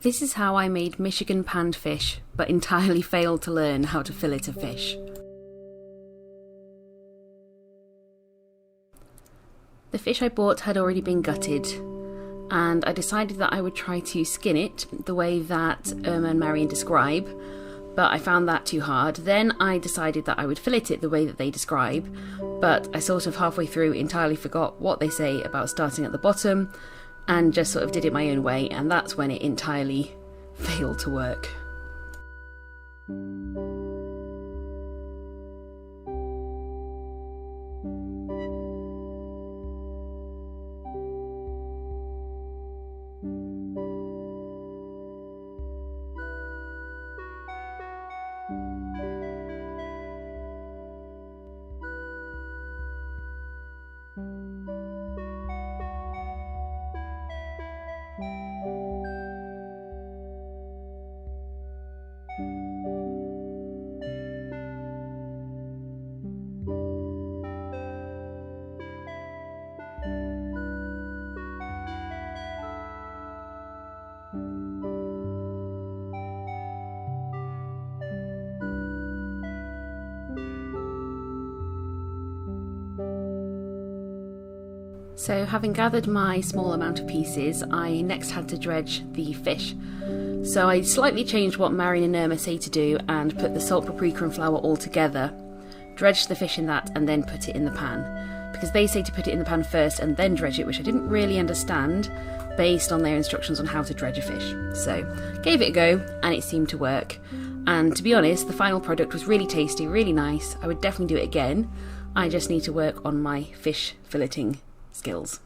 This is how I made Michigan panned fish, but entirely failed to learn how to fillet a fish. The fish I bought had already been gutted, and I decided that I would try to skin it the way that Irma and Marion describe, but I found that too hard. Then I decided that I would fillet it the way that they describe, but I sort of halfway through entirely forgot what they say about starting at the bottom and just sort of did it my own way, and that's when it entirely failed to work. So having gathered my small amount of pieces, I next had to dredge the fish. So I slightly changed what Marion and Irma say to do and put the salt, paprika and flour all together, dredged the fish in that and then put it in the pan. Because they say to put it in the pan first and then dredge it, which I didn't really understand based on their instructions on how to dredge a fish. So gave it a go and it seemed to work. And to be honest, the final product was really tasty, really nice. I would definitely do it again. I just need to work on my fish filleting skills.